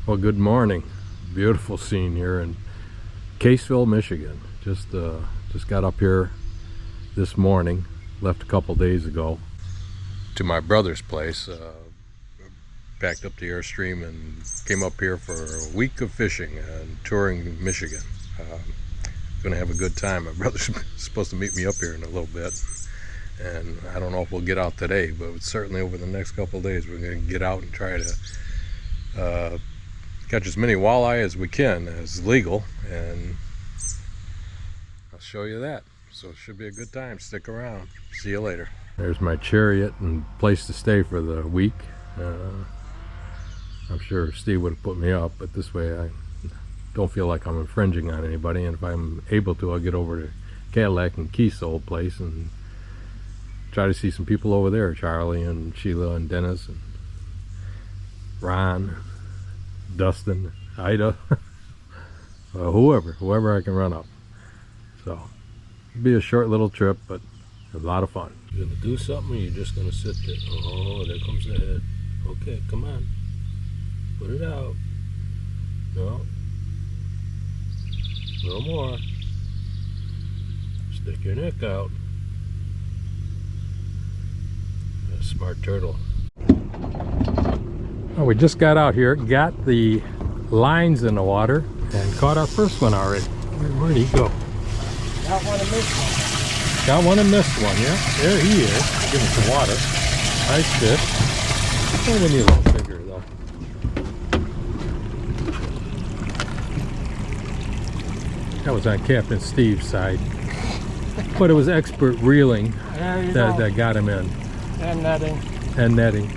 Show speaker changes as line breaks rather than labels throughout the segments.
Well, good morning. Beautiful scene here in Caseville, Michigan. Just got up here this morning. Left a couple days ago to my brother's place. Backed up the Airstream and came up here for a week of fishing and touring Michigan. Gonna have a good time. My brother's supposed to meet me up here in a little bit, and I don't know if we'll get out today, but certainly over the next couple of days we're gonna get out and try to catch as many walleye as we can as legal, and I'll show you that. So it should be a good time. Stick around. See you later. There's my chariot and place to stay for the week. I'm sure Steve would have put me up, but this way I don't feel like I'm infringing on anybody, and if I'm able to, I'll get over to Cadillac and Keith's old place and try to see some people over there. Charlie and Sheila and Dennis and Ron, Dustin, Ida, whoever I can run up. So it'll be a short little trip, but a lot of fun. You're gonna do something, or you're just gonna sit there? Oh, there comes the head. Okay, come on, put it out. No more. Stick your neck out. A smart turtle. Oh, we just got out here, got the lines in the water, and caught our first one already. Where'd he go?
Got one and missed one.
Got one and missed one, yeah. There he is. Give him some water. Nice fish. Oh, we need a little bigger though. That was on Captain Steve's side. But it was expert reeling that got him in.
And netting.
And netting.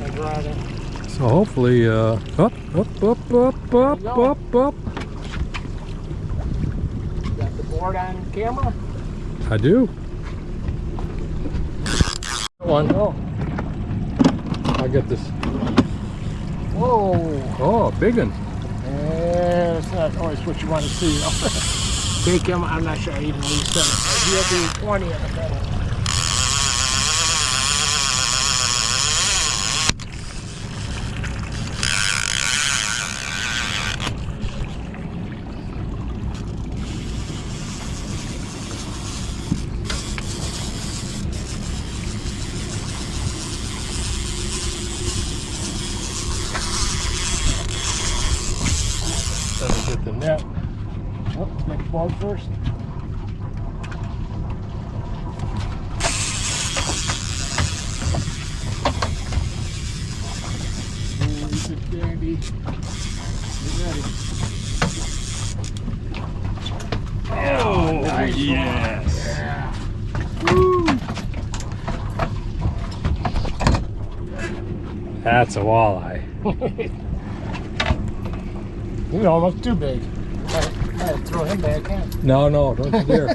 And riding.
So hopefully, up.
Got the board on camera?
I do. One.
Oh.
I'll get this.
Whoa.
Oh, a big one.
Yeah, it's not always what you want to see. Take him, I'm not sure I even leave 7. He'll be 20 in a minute.
Let me get the net.
Oh, next ball first. Oh, he's a dandy. Get ready.
Oh,
nice
yes.
Yeah. Woo.
That's a walleye.
He's almost too big. I throw him back in.
No, don't you dare.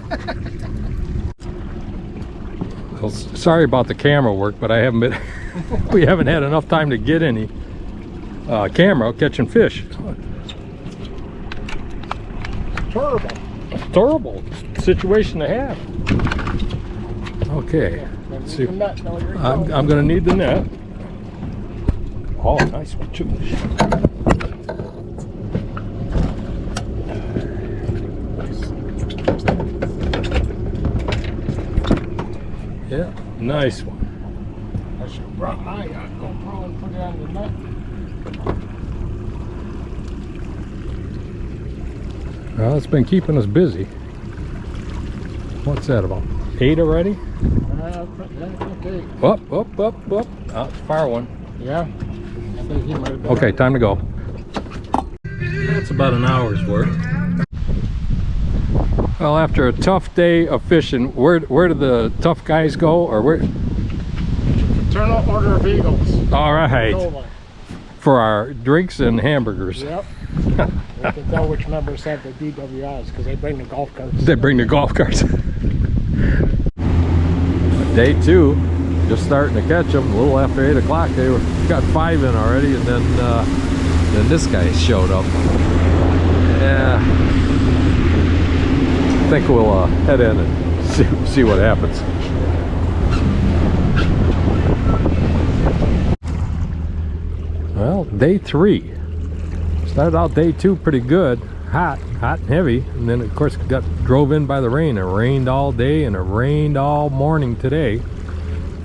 Well, sorry about the camera work, but I haven't been. We haven't had enough time to get any camera catching fish. Terrible situation to have. Okay, let's see. I'm gonna need the net. Oh, nice one too. Yeah, nice one.
I should have brought my GoPro and put it on the net.
Well, it's been keeping us busy. What's that, about 8 already?
Okay.
Up. Oh, it's a far one.
Yeah. I think he might have been.
Okay, time to go. That's about an hour's worth. Well, after a tough day of fishing, where do the tough guys go, or where?
Fraternal Order of Eagles.
All right. For our drinks and hamburgers.
Yep. You can tell which members have the DWIs because they bring the golf carts.
They bring the golf carts. Day 2, just starting to catch them. A little after 8 o'clock, they got 5 in already, and then this guy showed up. Yeah, I think we'll head in and see what happens. Well, day 3. Started out day 2 pretty good, hot and heavy, and then of course got drove in by the rain. It rained all day and it rained all morning today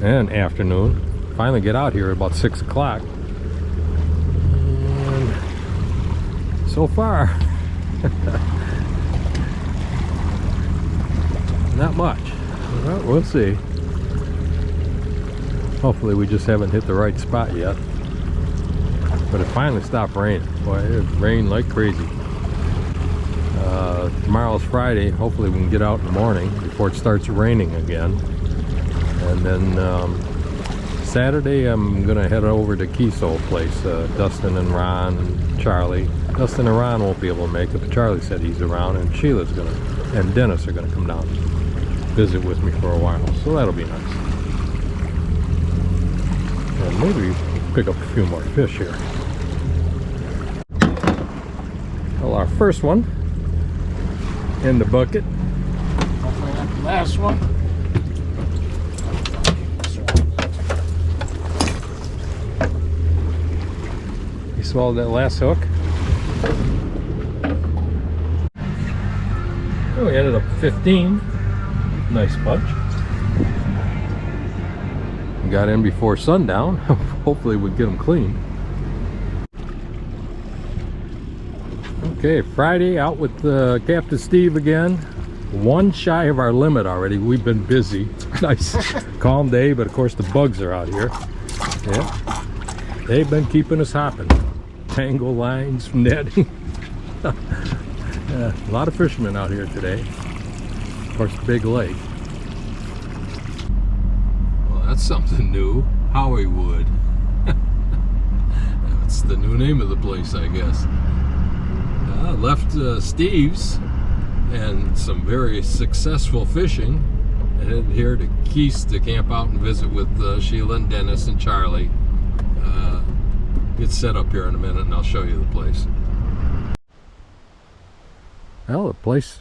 and afternoon. Finally get out here at about 6 o'clock. And so far, not much. Well, we'll see. Hopefully we just haven't hit the right spot yet. But it finally stopped raining. Boy, it rained like crazy. Tomorrow's Friday. Hopefully we can get out in the morning before it starts raining again. And then Saturday I'm gonna head over to Kiesol's place. Dustin and Ron and Charlie. Dustin and Ron won't be able to make it, but Charlie said he's around, and Sheila's gonna, and Dennis are gonna come down and visit with me for a while. So that'll be nice. And maybe pick up a few more fish here. Well, our first one in the bucket.
Hopefully not the last one.
You swallowed that last hook. Oh, we ended up 15. Nice bunch. Got in before sundown. Hopefully we get them clean. Okay, Friday out with Captain Steve again. One shy of our limit already. We've been busy. Nice calm day, but of course the bugs are out here. Yeah, they've been keeping us hopping. Tangle lines, netting. A lot of fishermen out here today. Of course, big lake. That's something new. Hollywood. That's the new name of the place, I guess. Left Steve's and some very successful fishing, and headed here to Keys to camp out and visit with Sheila and Dennis and Charlie. Get set up here in a minute and I'll show you the place. Well, the place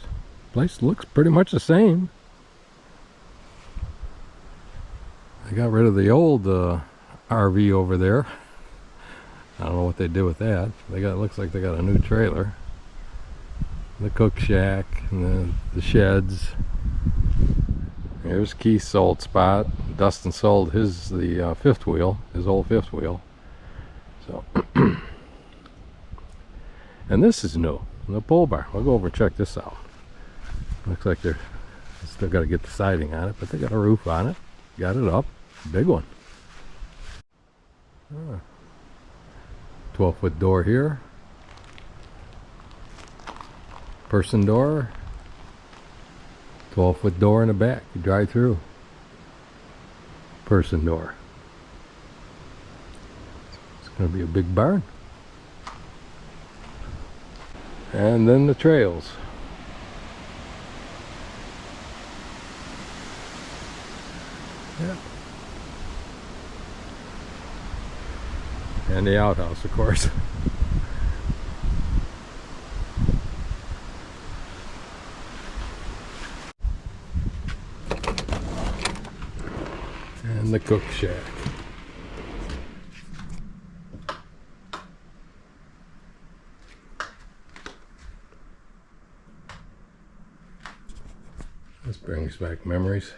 looks pretty much the same. I got rid of the old RV over there. I don't know what they did with that. Looks like they got a new trailer. The cook shack and the sheds. Here's Keith's sold spot. Dustin sold the fifth wheel, his old fifth wheel. So, and this is new, the pole bar. We'll go over and check this out. Looks like they're still got to get the siding on it, but they got a roof on it. Got it up. Big one. 12-foot door here. Person door. 12-foot door in the back. You drive through. Person door. It's going to be a big barn. And then the trails. Yeah. And the outhouse, of course. And the cook shack. This brings back memories.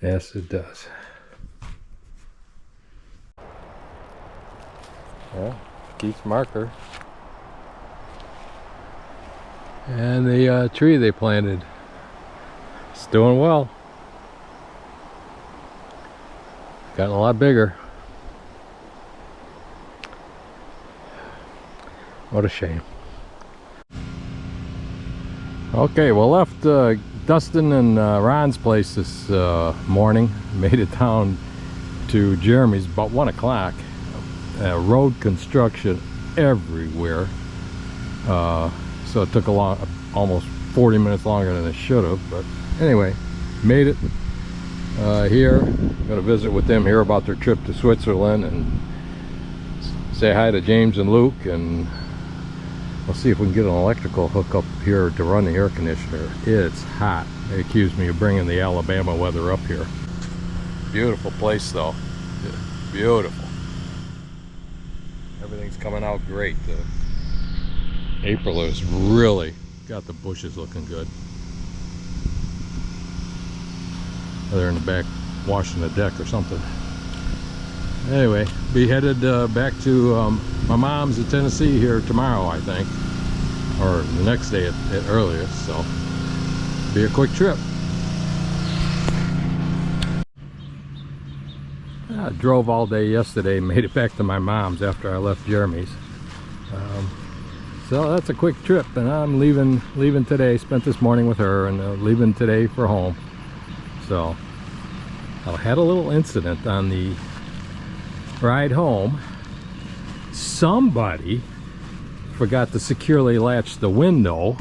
Yes, it does. Well, Keith's marker. And the tree they planted. It's doing well. Gotten a lot bigger. What a shame. Okay, well, left Dustin and Ron's place this morning. Made it down to Jeremy's about 1 o'clock. Road construction everywhere. So it took almost 40 minutes longer than it should have. But anyway, made it here. I'm going to visit with them here about their trip to Switzerland and say hi to James and Luke and We'll see if we can get an electrical hookup here to run the air conditioner. It's hot. They accused me of bringing the Alabama weather up here. Beautiful place though. Beautiful. Everything's coming out great. April has really got the bushes looking good. They're in the back washing the deck or something. Anyway, be headed back to my mom's in Tennessee here tomorrow, I think, or the next day at earliest, so be a quick trip. I drove all day yesterday, made it back to my mom's after I left Jeremy's. So that's a quick trip, and I'm leaving today. Spent this morning with her, and leaving today for home. So I had a little incident on the ride home. Somebody forgot to securely latch the window,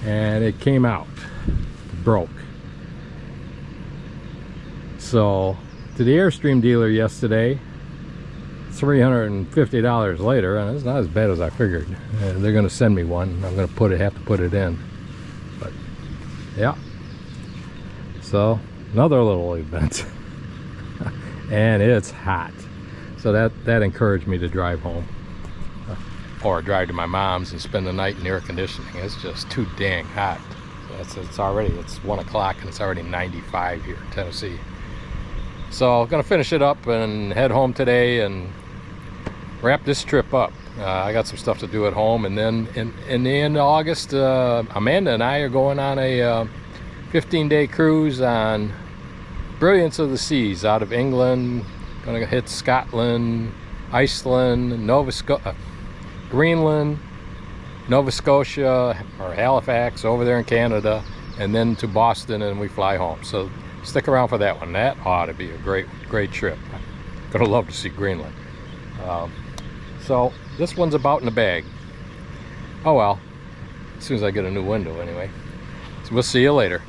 and it came out. It broke. So to the Airstream dealer yesterday, $350 later, and it's not as bad as I figured. They're going to send me one. I'm going to have to put it in. But yeah, so another little event. And it's hot, so that encouraged me to drive home, or drive to my mom's and spend the night in air conditioning. It's just too dang hot. It's 1 o'clock and it's already 95 here in Tennessee. So I'm gonna finish it up and head home today and wrap this trip up. I got some stuff to do at home, and then in the end of August, Amanda and I are going on a 15-day cruise on Brilliance of the Seas out of England. Gonna hit Scotland, Iceland, Greenland, Nova Scotia, or Halifax over there in Canada, and then to Boston, and we fly home. So stick around for that one. That ought to be a great trip. Gonna love to see Greenland. So this one's about in the bag. Oh well, as soon as I get a new window anyway. So we'll see you later.